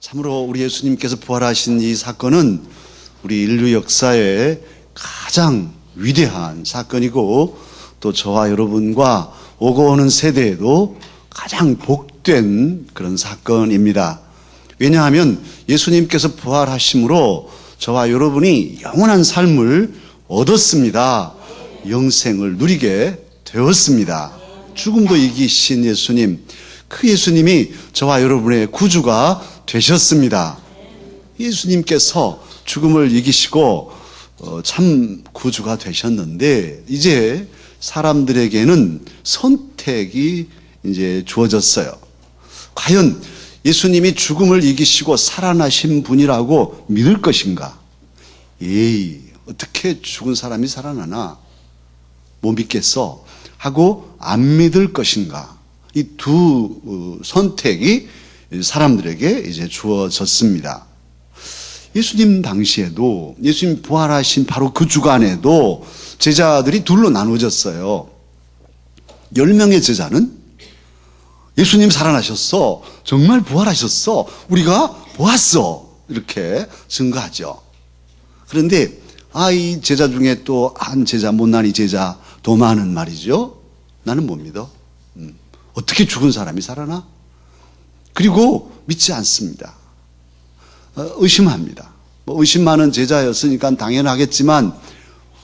참으로 우리 예수님께서 부활하신 이 사건은 우리 인류 역사의 가장 위대한 사건이고 또 저와 여러분과 오고 오는 세대에도 가장 복된 그런 사건입니다. 왜냐하면 예수님께서 부활하심으로 저와 여러분이 영원한 삶을 얻었습니다. 영생을 누리게 되었습니다. 죽음도 이기신 예수님, 그 예수님이 저와 여러분의 구주가 되셨습니다. 예수님께서 죽음을 이기시고 참 구주가 되셨는데 이제 사람들에게는 선택이 이제 주어졌어요. 과연 예수님이 죽음을 이기시고 살아나신 분이라고 믿을 것인가? 에이, 어떻게 죽은 사람이 살아나나? 못 믿겠어 하고 안 믿을 것인가? 이 두 선택이 사람들에게 이제 주어졌습니다. 예수님 당시에도 예수님 부활하신 바로 그 주간에도 제자들이 둘로 나누어졌어요. 10명의 제자는 예수님 살아나셨어. 정말 부활하셨어. 우리가 보았어. 이렇게 증거하죠. 그런데 이 제자 중에 또 한 제자, 못난이 제자 도마는 말이죠. 나는 못 믿어. 어떻게 죽은 사람이 살아나? 그리고 믿지 않습니다. 의심합니다. 의심 많은 제자였으니까 당연하겠지만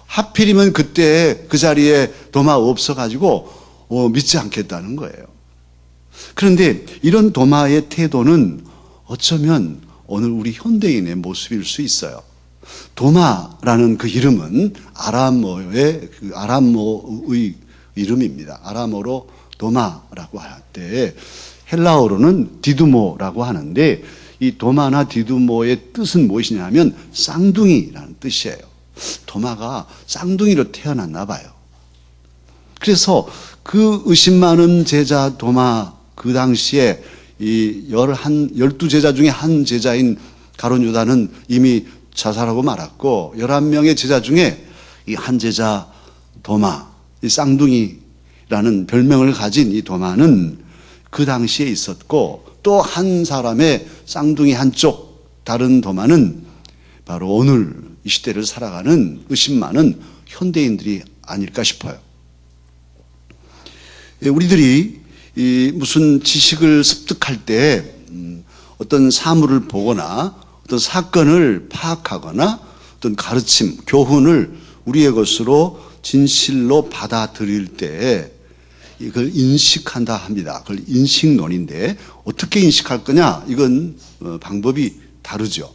하필이면 그때 그 자리에 도마 없어가지고 믿지 않겠다는 거예요. 그런데 이런 도마의 태도는 어쩌면 오늘 우리 현대인의 모습일 수 있어요. 도마라는 그 이름은 아람어의 이름입니다. 아람어로 도마라고 할 때 헬라어로는 디두모라고 하는데 이 도마나 디두모의 뜻은 무엇이냐면 쌍둥이라는 뜻이에요. 도마가 쌍둥이로 태어났나 봐요. 그래서 그 의심 많은 제자 도마, 그 당시에 이 12제자 중에 한 제자인 가룟 유다는 이미 자살하고 말았고 11명의 제자 중에 이 한 제자 도마, 이 쌍둥이라는 별명을 가진 이 도마는 그 당시에 있었고 또 한 사람의 쌍둥이 한쪽 다른 도마는 바로 오늘 이 시대를 살아가는 의심 많은 현대인들이 아닐까 싶어요. 우리들이 무슨 지식을 습득할 때 어떤 사물을 보거나 어떤 사건을 파악하거나 어떤 가르침, 교훈을 우리의 것으로 진실로 받아들일 때 이걸 인식한다 합니다. 그걸 인식론인데 어떻게 인식할 거냐? 이건 방법이 다르죠.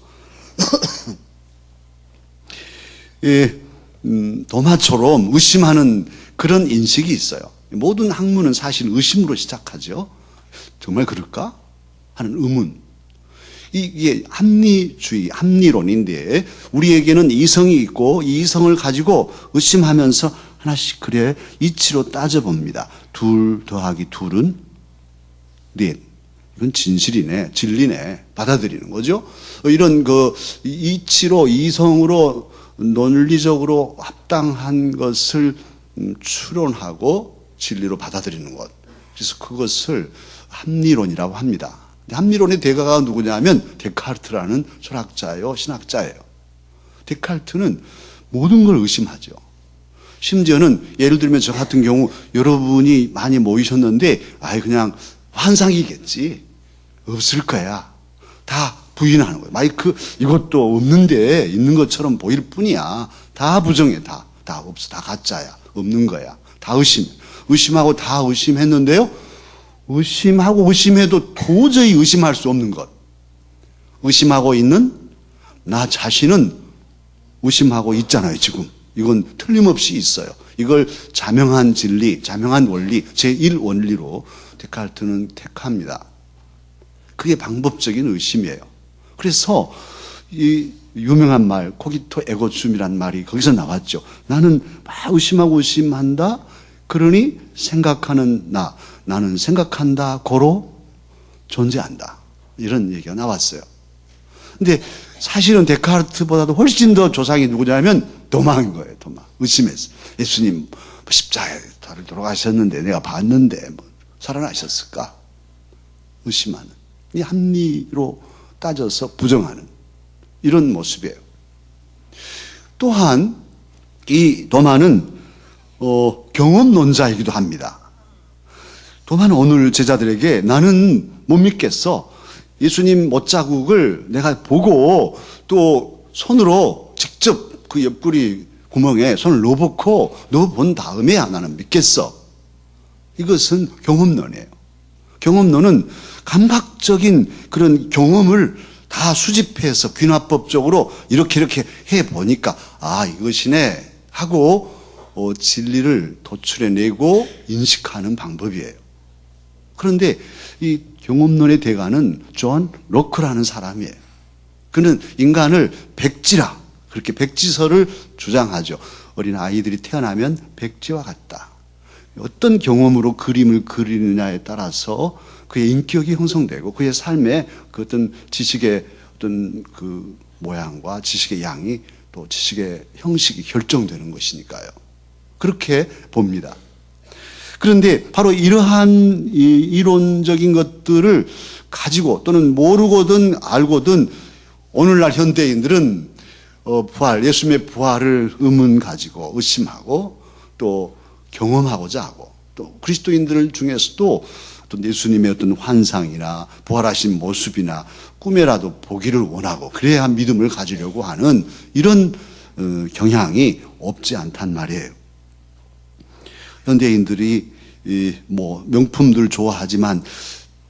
도마처럼 의심하는 그런 인식이 있어요. 모든 학문은 사실 의심으로 시작하죠. 정말 그럴까? 하는 의문. 이게 합리주의, 합리론인데 우리에게는 이성이 있고 이 이성을 가지고 의심하면서 하나씩 그래 이치로 따져봅니다. 2 더하기 2는 넷. 이건 진실이네, 진리네. 받아들이는 거죠. 이런 그 이치로, 이성으로 논리적으로 합당한 것을 추론하고 진리로 받아들이는 것. 그래서 그것을 합리론이라고 합니다. 합리론의 대가가 누구냐면 데카르트라는 철학자예요, 신학자예요. 데카르트는 모든 걸 의심하죠. 심지어는 예를 들면 저 같은 경우 여러분이 많이 모이셨는데 그냥 환상이겠지. 없을 거야. 다 부인하는 거예요. 마이크 이것도 없는데 있는 것처럼 보일 뿐이야. 다 부정해. 다 없어. 다 가짜야. 없는 거야. 다 의심하고 다 의심했는데요. 의심하고 의심해도 도저히 의심할 수 없는 것. 의심하고 있는 나 자신은 의심하고 있잖아요, 지금. 이건 틀림없이 있어요. 이걸 자명한 진리, 자명한 원리, 제1원리로 데카르트는 택합니다. 그게 방법적인 의심이에요. 그래서 이 유명한 말, 코기토 에고춤이라는 말이 거기서 나왔죠. 나는 막 의심하고 의심한다. 그러니 생각하는 나는 생각한다. 고로 존재한다. 이런 얘기가 나왔어요. 근데 사실은 데카르트보다도 훨씬 더 조상이 누구냐면 도마인 거예요. 도마. 의심했어. 예수님 십자가에 달을 돌아가셨는데 내가 봤는데 살아나셨을까? 의심하는. 이 합리로 따져서 부정하는 이런 모습이에요. 또한 이 도마는 경험론자이기도 합니다. 도마는 오늘 제자들에게 나는 못 믿겠어. 예수님 못자국을 내가 보고 또 손으로 직접 그 옆구리 구멍에 손을 넣어보고 넣어본 다음에야 나는 믿겠어. 이것은 경험론이에요. 경험론은 감각적인 그런 경험을 다 수집해서 귀납법적으로 이렇게 해보니까 이것이네 하고 진리를 도출해내고 인식하는 방법이에요. 그런데 이 경험론의 대가는 존 로크라는 사람이에요. 그는 인간을 백지라 그렇게 백지설을 주장하죠. 어린 아이들이 태어나면 백지와 같다. 어떤 경험으로 그림을 그리느냐에 따라서 그의 인격이 형성되고 그의 삶의 그 어떤 지식의 어떤 그 모양과 지식의 양이 또 지식의 형식이 결정되는 것이니까요. 그렇게 봅니다. 그런데 바로 이러한 이론적인 것들을 가지고 또는 모르거든 알고든 오늘날 현대인들은 부활, 예수님의 부활을 의문 가지고 의심하고 또 경험하고자 하고 또 그리스도인들 중에서도 어떤 예수님의 어떤 환상이나 부활하신 모습이나 꿈에라도 보기를 원하고 그래야 믿음을 가지려고 하는 이런 경향이 없지 않단 말이에요. 현대인들이 명품들 좋아하지만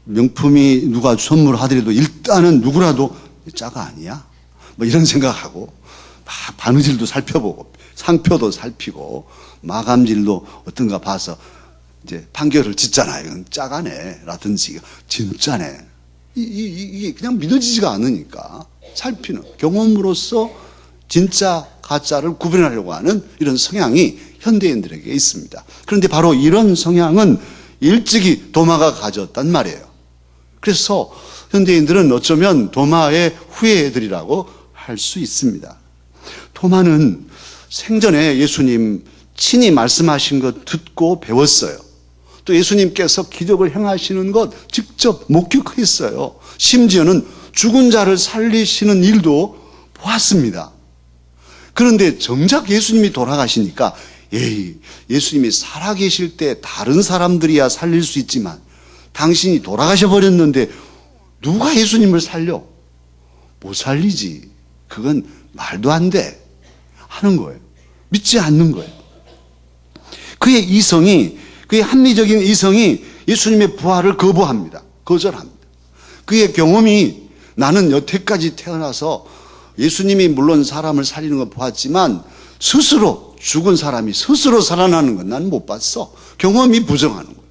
명품이 누가 선물하더라도 일단은 누구라도 짜가 아니야? 이런 생각하고 막 바느질도 살펴보고 상표도 살피고 마감질도 어떤가 봐서 이제 판결을 짓잖아요. 이건 짜가네 라든지 진짜네. 이게 그냥 믿어지지가 않으니까 살피는 경험으로서 진짜 가짜를 구분하려고 하는 이런 성향이 현대인들에게 있습니다. 그런데 바로 이런 성향은 일찍이 도마가 가졌단 말이에요. 그래서 현대인들은 어쩌면 도마의 후예들이라고 할 수 있습니다. 도마는 생전에 예수님 친히 말씀하신 것 듣고 배웠어요. 또 예수님께서 기적을 행하시는 것 직접 목격했어요. 심지어는 죽은 자를 살리시는 일도 보았습니다. 그런데 정작 예수님이 돌아가시니까 예수님이 살아계실 때 다른 사람들이야 살릴 수 있지만 당신이 돌아가셔 버렸는데 누가 예수님을 살려? 못 살리지. 그건 말도 안 돼. 하는 거예요. 믿지 않는 거예요. 그의 이성이, 그의 합리적인 이성이 예수님의 부활을 거부합니다. 거절합니다. 그의 경험이 나는 여태까지 태어나서 예수님이 물론 사람을 살리는 걸 보았지만 스스로 죽은 사람이 스스로 살아나는 건 난 못 봤어. 경험이 부정하는 거예요.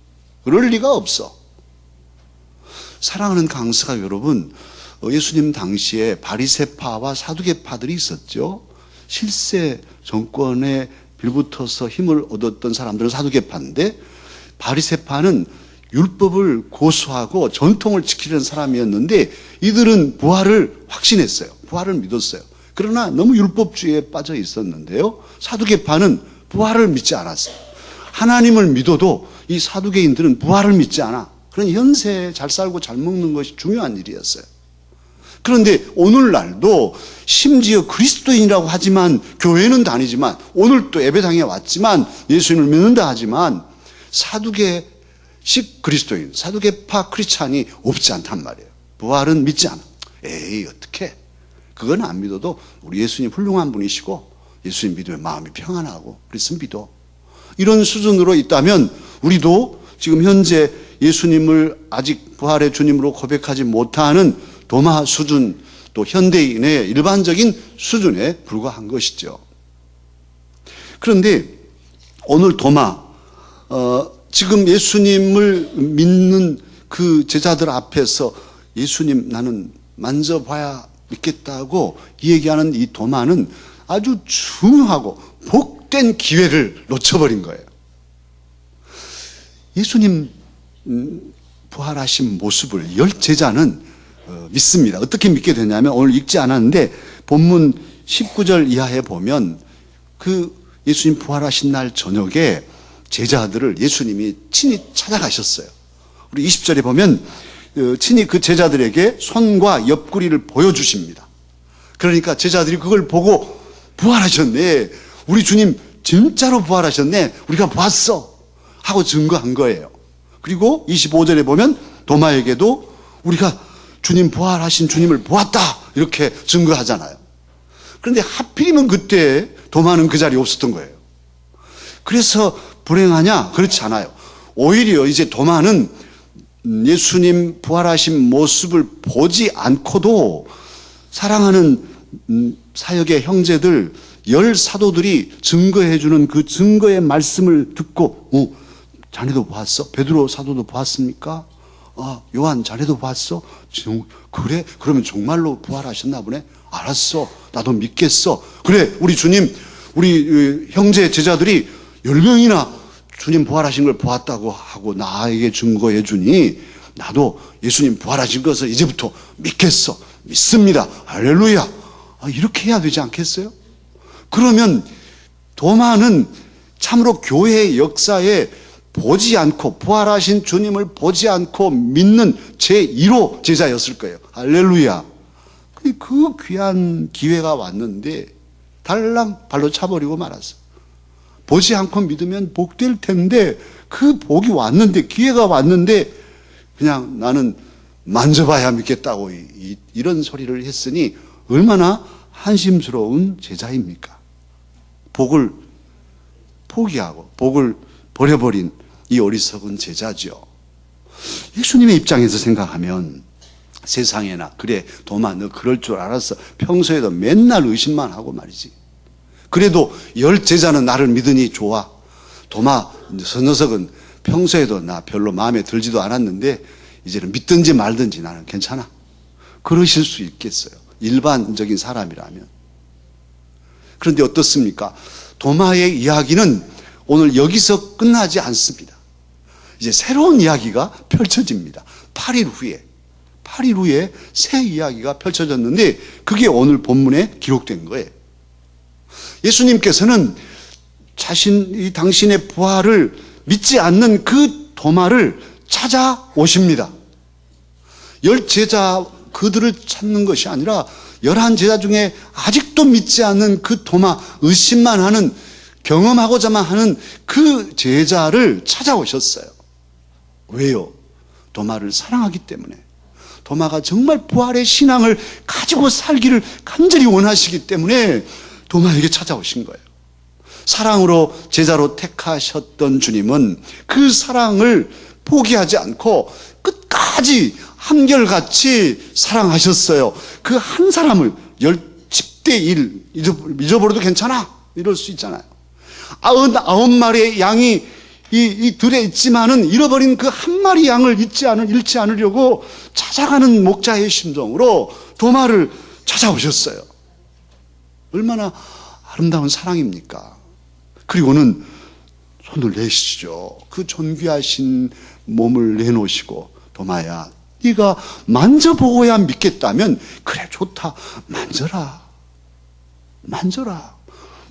그럴 리가 없어. 사랑하는 강스가 여러분, 예수님 당시에 바리새파와 사두개파들이 있었죠. 실세 정권에 빌붙어서 힘을 얻었던 사람들은 사두개파인데 바리새파는 율법을 고수하고 전통을 지키려는 사람이었는데 이들은 부활을 확신했어요. 부활을 믿었어요. 그러나 너무 율법주의에 빠져 있었는데요. 사두개파는 부활을 믿지 않았어요. 하나님을 믿어도 이 사두개인들은 부활을 믿지 않아. 그런 현세에 잘 살고 잘 먹는 것이 중요한 일이었어요. 그런데 오늘날도 심지어 그리스도인이라고 하지만 교회는 다니지만 오늘 또 예배당에 왔지만 예수님을 믿는다 하지만 사두개식 그리스도인, 사두개파 크리스찬이 없지 않단 말이에요. 부활은 믿지 않아. 어떡해. 그건 안 믿어도 우리 예수님 훌륭한 분이시고 예수님 믿으면 마음이 평안하고 그래서 믿어. 이런 수준으로 있다면 우리도 지금 현재 예수님을 아직 부활의 주님으로 고백하지 못하는 도마 수준, 또 현대인의 일반적인 수준에 불과한 것이죠. 그런데 오늘 도마, 지금 예수님을 믿는 그 제자들 앞에서 예수님 나는 만져봐야 믿겠다고 얘기하는 이 도마는 아주 중요하고 복된 기회를 놓쳐버린 거예요. 예수님 부활하신 모습을 열 제자는 믿습니다. 어떻게 믿게 되냐면 오늘 읽지 않았는데 본문 19절 이하에 보면 그 예수님 부활하신 날 저녁에 제자들을 예수님이 친히 찾아가셨어요. 우리 20절에 보면 친히 그 제자들에게 손과 옆구리를 보여주십니다. 그러니까 제자들이 그걸 보고 부활하셨네. 우리 주님 진짜로 부활하셨네. 우리가 봤어. 하고 증거한 거예요. 그리고 25절에 보면 도마에게도 우리가 주님 부활하신 주님을 보았다. 이렇게 증거하잖아요. 그런데 하필이면 그때 도마는 그 자리에 없었던 거예요. 그래서 불행하냐? 그렇지 않아요. 오히려 이제 도마는 예수님 부활하신 모습을 보지 않고도 사랑하는 사역의 형제들, 10사도들이 증거해주는 그 증거의 말씀을 듣고, 자네도 보았어? 베드로 사도도 보았습니까? 요한 자네도 보았어? 그래? 그러면 정말로 부활하셨나 보네? 알았어. 나도 믿겠어. 그래, 우리 주님, 우리 형제 제자들이 10명이나 주님 부활하신 걸 보았다고 하고 나에게 증거해 주니 나도 예수님 부활하신 것을 이제부터 믿겠어. 믿습니다. 할렐루야. 이렇게 해야 되지 않겠어요? 그러면 도마는 참으로 교회의 역사에 보지 않고 부활하신 주님을 보지 않고 믿는 제1호 제자였을 거예요. 할렐루야. 그 귀한 기회가 왔는데 달랑 발로 차버리고 말았어. 보지 않고 믿으면 복될 텐데 그 복이 왔는데, 기회가 왔는데 그냥 나는 만져봐야 믿겠다고 이런 소리를 했으니 얼마나 한심스러운 제자입니까? 복을 포기하고 복을 버려버린 이 어리석은 제자죠. 예수님의 입장에서 생각하면 세상에나, 그래 도마 너 그럴 줄 알았어. 평소에도 맨날 의심만 하고 말이지. 그래도 10 제자는 나를 믿으니 좋아. 도마 저 녀석은 평소에도 나 별로 마음에 들지도 않았는데 이제는 믿든지 말든지 나는 괜찮아. 그러실 수 있겠어요. 일반적인 사람이라면. 그런데 어떻습니까? 도마의 이야기는 오늘 여기서 끝나지 않습니다. 이제 새로운 이야기가 펼쳐집니다. 8일 후에 새 이야기가 펼쳐졌는데 그게 오늘 본문에 기록된 거예요. 예수님께서는 당신의 부활을 믿지 않는 그 도마를 찾아오십니다. 10 제자 그들을 찾는 것이 아니라 11 제자 중에 아직도 믿지 않는 그 도마, 의심만 하는, 경험하고자만 하는 그 제자를 찾아오셨어요. 왜요? 도마를 사랑하기 때문에. 도마가 정말 부활의 신앙을 가지고 살기를 간절히 원하시기 때문에 도마에게 찾아오신 거예요. 사랑으로 제자로 택하셨던 주님은 그 사랑을 포기하지 않고 끝까지 한결같이 사랑하셨어요. 그 한 사람을 10대 1 잊어버려도 괜찮아 이럴 수 있잖아요. 99마리의 양이 이 들에 있지만은 잃어버린 그 한 마리 양을 잃지 않으려고 찾아가는 목자의 심정으로 도마를 찾아오셨어요. 얼마나 아름다운 사랑입니까? 그리고는 손을 내시죠. 그 존귀하신 몸을 내놓으시고, 도마야 네가 만져보고야 믿겠다면 그래 좋다, 만져라.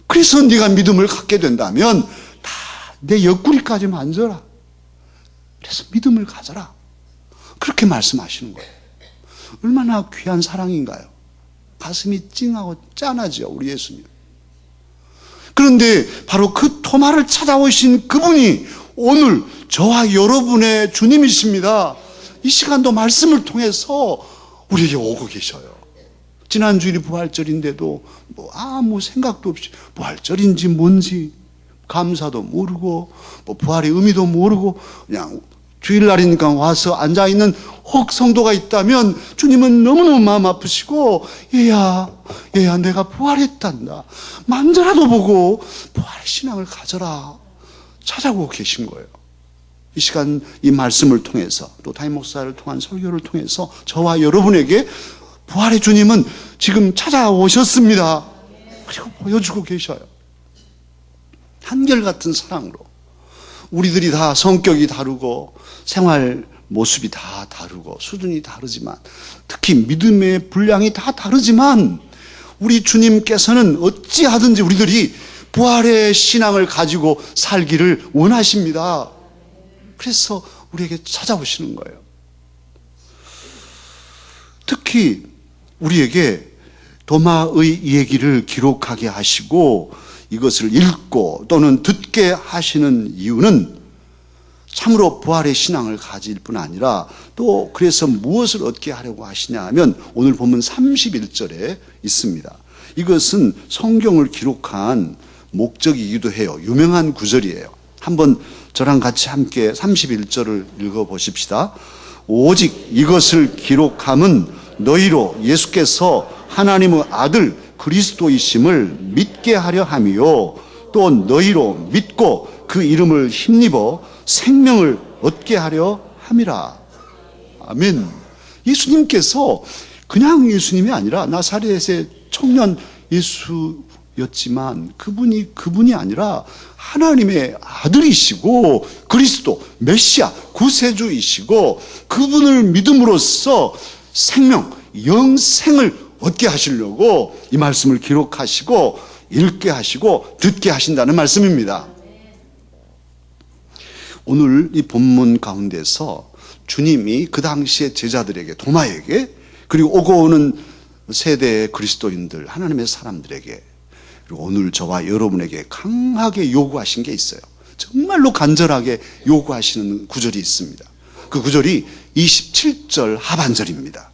그래서 네가 믿음을 갖게 된다면 다 내 옆구리까지 만져라. 그래서 믿음을 가져라. 그렇게 말씀하시는 거예요. 얼마나 귀한 사랑인가요? 가슴이 찡하고 짠하죠, 우리 예수님. 그런데 바로 그 도마를 찾아오신 그분이 오늘 저와 여러분의 주님이십니다. 이 시간도 말씀을 통해서 우리에게 오고 계셔요. 지난 주일이 부활절인데도 아무 생각도 없이 부활절인지 뭔지 감사도 모르고 부활의 의미도 모르고 그냥 주일날이니까 와서 앉아있는 혹 성도가 있다면 주님은 너무너무 마음 아프시고, 얘야 내가 부활했단다, 만져라도 보고 부활의 신앙을 가져라 찾아오고 계신 거예요. 이 시간 이 말씀을 통해서 또 담임 목사를 통한 설교를 통해서 저와 여러분에게 부활의 주님은 지금 찾아오셨습니다. 그리고 보여주고 계셔요. 한결같은 사랑으로. 우리들이 다 성격이 다르고 생활 모습이 다 다르고 수준이 다르지만, 특히 믿음의 분량이 다 다르지만 우리 주님께서는 어찌하든지 우리들이 부활의 신앙을 가지고 살기를 원하십니다. 그래서 우리에게 찾아오시는 거예요. 특히 우리에게 도마의 얘기를 기록하게 하시고 이것을 읽고 또는 듣게 하시는 이유는 참으로 부활의 신앙을 가질 뿐 아니라 또 그래서 무엇을 얻게 하려고 하시냐 하면 오늘 본문 31절에 있습니다. 이것은 성경을 기록한 목적이기도 해요. 유명한 구절이에요. 한번 저랑 같이 함께 31절을 읽어보십시다. 오직 이것을 기록함은 너희로 예수께서 하나님의 아들 그리스도이심을 믿게 하려 함이요 또 너희로 믿고 그 이름을 힘입어 생명을 얻게 하려 함이라. 아멘. 예수님께서 그냥 예수님이 아니라 나사렛의 청년 예수였지만 그분이 아니라 하나님의 아들이시고 그리스도 메시아 구세주이시고 그분을 믿음으로써 생명 영생을 얻게 하시려고 이 말씀을 기록하시고 읽게 하시고 듣게 하신다는 말씀입니다. 오늘 이 본문 가운데서 주님이 그 당시의 제자들에게 도마에게 그리고 오고 오는 세대의 그리스도인들 하나님의 사람들에게 그리고 오늘 저와 여러분에게 강하게 요구하신 게 있어요. 정말로 간절하게 요구하시는 구절이 있습니다. 그 구절이 27절 하반절입니다.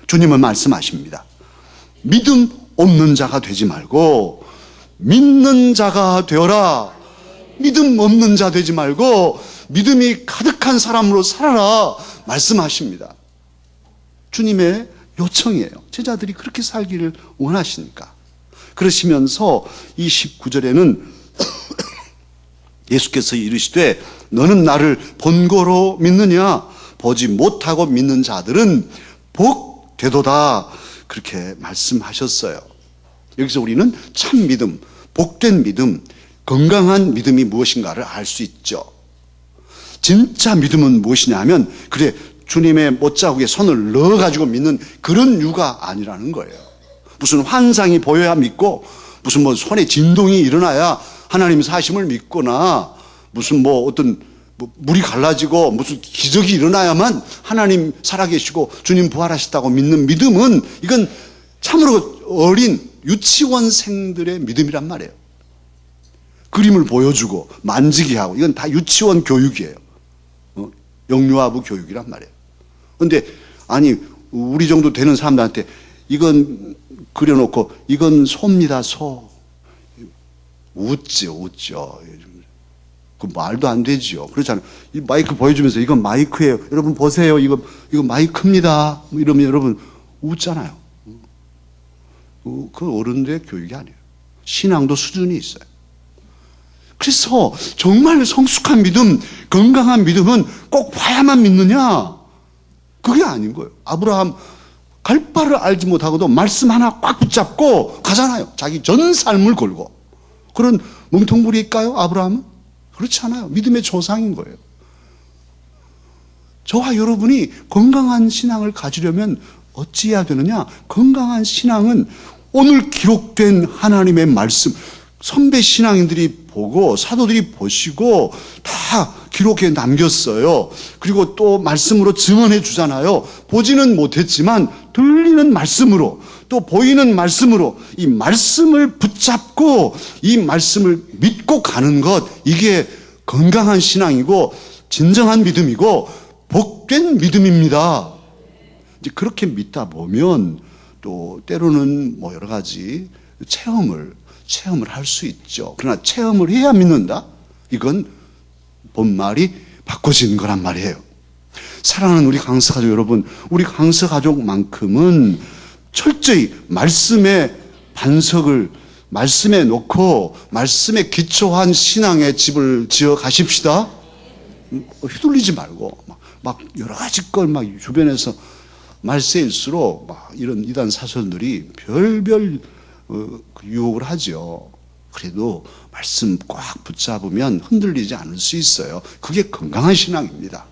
주님은 말씀하십니다. 믿음 없는 자가 되지 말고 믿는 자가 되어라. 믿음 없는 자 되지 말고 믿음이 가득한 사람으로 살아라 말씀하십니다. 주님의 요청이에요. 제자들이 그렇게 살기를 원하시니까. 그러시면서 이 19절에는 예수께서 이르시되 너는 나를 본고로 믿느냐 보지 못하고 믿는 자들은 복 되도다 그렇게 말씀하셨어요. 여기서 우리는 참 믿음, 복된 믿음, 건강한 믿음이 무엇인가를 알 수 있죠. 진짜 믿음은 무엇이냐 하면 그래 주님의 못자국에 손을 넣어가지고 믿는 그런 유가 아니라는 거예요. 무슨 환상이 보여야 믿고 무슨 뭐 손에 진동이 일어나야 하나님 사심을 믿거나 무슨 뭐 어떤 물이 갈라지고 무슨 기적이 일어나야만 하나님 살아계시고 주님 부활하셨다고 믿는 믿음은 이건 참으로 어린 유치원생들의 믿음이란 말이에요. 그림을 보여주고 만지게 하고 이건 다 유치원 교육이에요. 영유아부 교육이란 말이에요. 그런데 아니 우리 정도 되는 사람들한테 이건 그려놓고 이건 소입니다. 소. 웃죠. 그 말도 안 되죠. 그렇잖아요. 이 마이크 보여주면서 이건 마이크예요. 여러분 보세요. 이거 마이크입니다. 이러면 여러분 웃잖아요. 그 어른들의 교육이 아니에요. 신앙도 수준이 있어요. 그래서 정말 성숙한 믿음, 건강한 믿음은 꼭 봐야만 믿느냐? 그게 아닌 거예요. 아브라함 갈 바를 알지 못하고도 말씀 하나 꽉 붙잡고 가잖아요. 자기 전 삶을 걸고. 그런 뭉텅구리일까요? 아브라함은? 그렇지 않아요. 믿음의 조상인 거예요. 저와 여러분이 건강한 신앙을 가지려면 어찌해야 되느냐? 건강한 신앙은 오늘 기록된 하나님의 말씀, 선배 신앙인들이 보고 사도들이 보시고 다 기록해 남겼어요. 그리고 또 말씀으로 증언해 주잖아요. 보지는 못했지만 들리는 말씀으로 또 보이는 말씀으로 이 말씀을 붙잡고 이 말씀을 믿고 가는 것, 이게 건강한 신앙이고 진정한 믿음이고 복된 믿음입니다. 이제 그렇게 믿다 보면 또 때로는 뭐 여러 가지 체험을 할 수 있죠. 그러나 체험을 해야 믿는다? 이건 본말이 바꿔진 거란 말이에요. 사랑하는 우리 강서가족 여러분, 우리 강서가족만큼은 철저히 말씀의 반석을 말씀에 놓고 말씀에 기초한 신앙의 집을 지어 가십시다. 휘둘리지 말고 막 여러 가지 걸 막 주변에서 말세일수록 막 이런 이단 사설들이 별별 유혹을 하죠. 그래도 말씀 꽉 붙잡으면 흔들리지 않을 수 있어요. 그게 건강한 신앙입니다.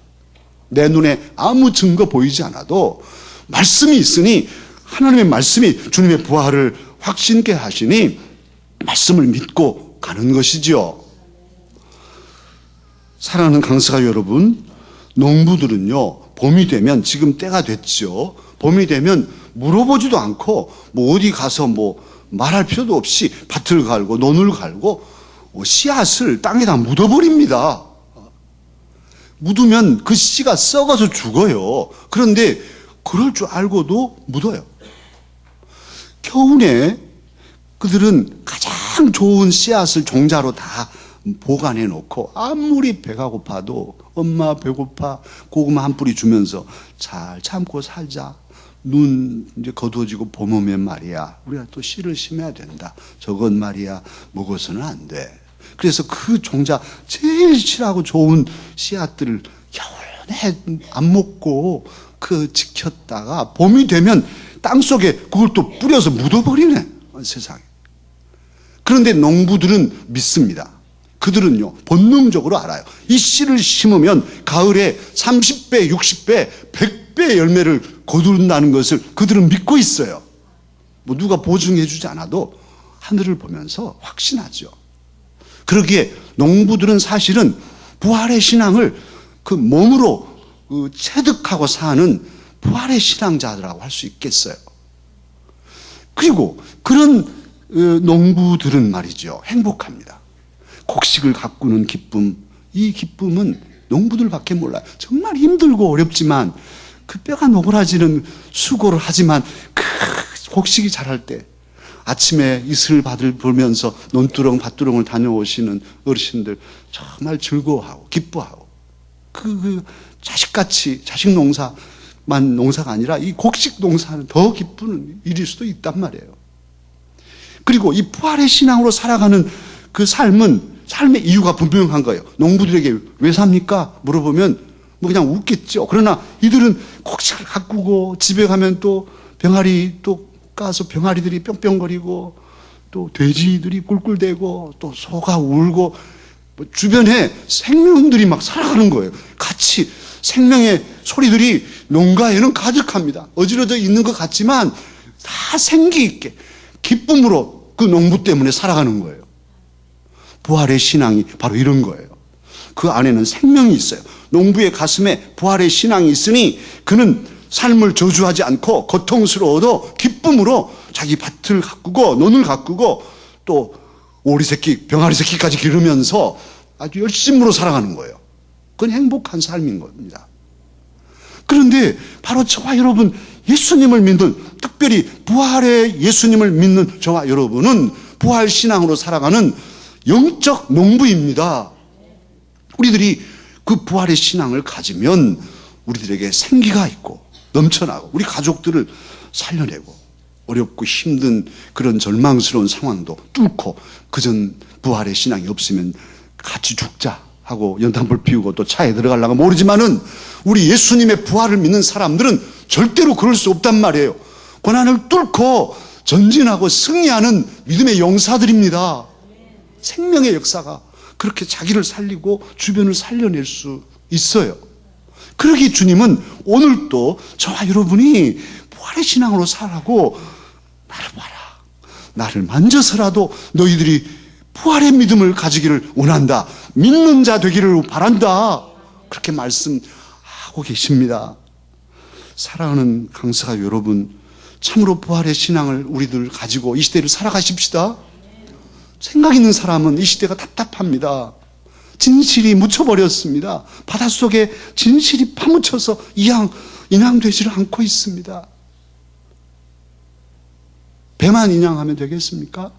내 눈에 아무 증거 보이지 않아도 말씀이 있으니 하나님의 말씀이 주님의 부활을 확신케 하시니 말씀을 믿고 가는 것이죠. 사랑하는 강서가 여러분, 농부들은요 봄이 되면 지금 때가 됐죠. 봄이 되면 물어보지도 않고 뭐 어디 가서 뭐 말할 필요도 없이 밭을 갈고 논을 갈고 씨앗을 땅에다 묻어버립니다. 묻으면 그 씨가 썩어서 죽어요. 그런데 그럴 줄 알고도 묻어요. 겨울에 그들은 가장 좋은 씨앗을 종자로 다 보관해 놓고 아무리 배가 고파도 엄마 배고파 고구마 한 뿌리 주면서 잘 참고 살자. 눈 이제 거두어지고 봄 오면 말이야 우리가 또 씨를 심어야 된다. 저건 말이야 먹어서는 안 돼. 그래서 그 종자 제일 실하고 좋은 씨앗들을 겨울에 안 먹고 그 지켰다가 봄이 되면 땅속에 그걸 또 뿌려서 묻어버리네 세상에. 그런데 농부들은 믿습니다. 그들은요 본능적으로 알아요. 이 씨를 심으면 가을에 30배, 60배, 100배 열매를 거둔다는 것을 그들은 믿고 있어요. 뭐 누가 보증해 주지 않아도 하늘을 보면서 확신하죠. 그러기에 농부들은 사실은 부활의 신앙을 그 몸으로 체득하고 사는 부활의 신앙자들이라고 할 수 있겠어요. 그리고 그런 농부들은 말이죠 행복합니다. 곡식을 가꾸는 기쁨, 이 기쁨은 농부들밖에 몰라요. 정말 힘들고 어렵지만 그 뼈가 노그라지는 수고를 하지만 그 곡식이 자랄 때 아침에 이슬 받을 보면서 논두렁 밭두렁을 다녀오시는 어르신들 정말 즐거워하고 기뻐하고 그 자식같이 자식 농사만 농사가 아니라 이 곡식 농사는 더 기쁘는 일일 수도 있단 말이에요. 그리고 이 부활의 신앙으로 살아가는 그 삶의 이유가 분명한 거예요. 농부들에게 왜 삽니까? 물어보면 뭐 그냥 웃겠죠. 그러나 이들은 곡식을 가꾸고 집에 가면 또 병아리 또 까서 병아리들이 뿅뿅거리고 또 돼지들이 꿀꿀대고 또 소가 울고 뭐 주변에 생명들이 막 살아가는 거예요. 같이 생명의 소리들이 농가에는 가득합니다. 어지러져 있는 것 같지만 다 생기 있게 기쁨으로 그 농부 때문에 살아가는 거예요. 부활의 신앙이 바로 이런 거예요. 그 안에는 생명이 있어요. 농부의 가슴에 부활의 신앙이 있으니 그는 삶을 저주하지 않고 고통스러워도 기쁨으로 자기 밭을 가꾸고 논을 가꾸고 또 오리 새끼, 병아리 새끼까지 기르면서 아주 열심으로 살아가는 거예요. 그건 행복한 삶인 겁니다. 그런데 바로 저와 여러분 예수님을 믿는, 특별히 부활의 예수님을 믿는 저와 여러분은 부활 신앙으로 살아가는 영적 농부입니다. 우리들이 그 부활의 신앙을 가지면 우리들에게 생기가 있고 넘쳐나고 우리 가족들을 살려내고 어렵고 힘든 그런 절망스러운 상황도 뚫고 그전 부활의 신앙이 없으면 같이 죽자 하고 연탄불 피우고 또 차에 들어가려고 모르지만은 우리 예수님의 부활을 믿는 사람들은 절대로 그럴 수 없단 말이에요. 고난을 뚫고 전진하고 승리하는 믿음의 용사들입니다. 생명의 역사가 그렇게 자기를 살리고 주변을 살려낼 수 있어요. 그러기 주님은 오늘도 저와 여러분이 부활의 신앙으로 살라고 나를 봐라. 나를 만져서라도 너희들이 부활의 믿음을 가지기를 원한다. 믿는 자 되기를 바란다. 그렇게 말씀하고 계십니다. 사랑하는 강사가 여러분, 참으로 부활의 신앙을 우리들 가지고 이 시대를 살아가십시다. 생각 있는 사람은 이 시대가 답답합니다. 진실이 묻혀버렸습니다. 바닷속에 진실이 파묻혀서 인양되지를 않고 있습니다. 배만 인양하면 되겠습니까?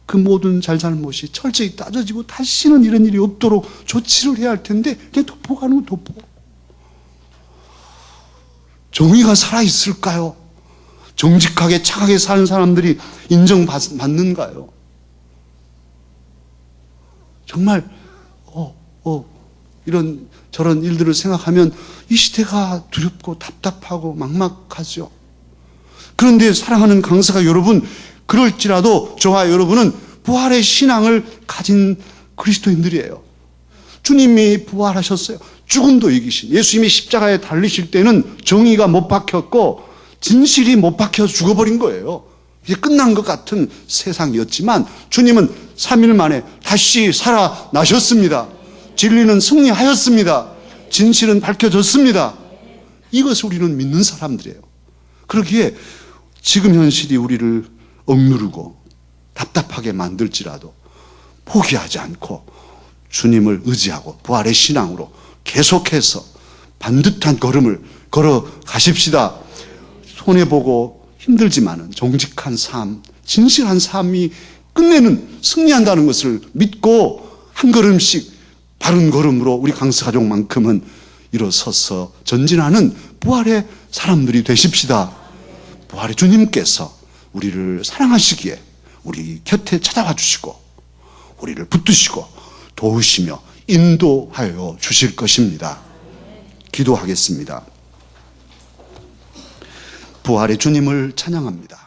그 모든 잘잘못이 철저히 따져지고 다시는 이런 일이 없도록 조치를 해야 할 텐데 그냥 덮어가는 거 덮어. 정의가 살아있을까요? 정직하게 착하게 사는 사람들이 인정받는가요? 정말 이런 저런 일들을 생각하면 이 시대가 두렵고 답답하고 막막하죠. 그런데 사랑하는 강사가 여러분, 그럴지라도 저와 여러분은 부활의 신앙을 가진 그리스도인들이에요. 주님이 부활하셨어요. 죽음도 이기신 예수님이 십자가에 달리실 때는 정의가 못 박혔고 진실이 못 박혀 죽어버린 거예요. 이제 끝난 것 같은 세상이었지만 주님은 3일 만에 다시 살아나셨습니다. 진리는 승리하였습니다. 진실은 밝혀졌습니다. 이것을 우리는 믿는 사람들이에요. 그러기에 지금 현실이 우리를 억누르고 답답하게 만들지라도 포기하지 않고 주님을 의지하고 부활의 신앙으로 계속해서 반듯한 걸음을 걸어 가십시다. 손해보고 힘들지만은 정직한 삶, 진실한 삶이 끝내는 승리한다는 것을 믿고 한 걸음씩 바른 걸음으로 우리 강서 가족만큼은 일어서서 전진하는 부활의 사람들이 되십시다. 부활의 주님께서 우리를 사랑하시기에 우리 곁에 찾아와 주시고 우리를 붙드시고 도우시며 인도하여 주실 것입니다. 기도하겠습니다. 부활의 주님을 찬양합니다.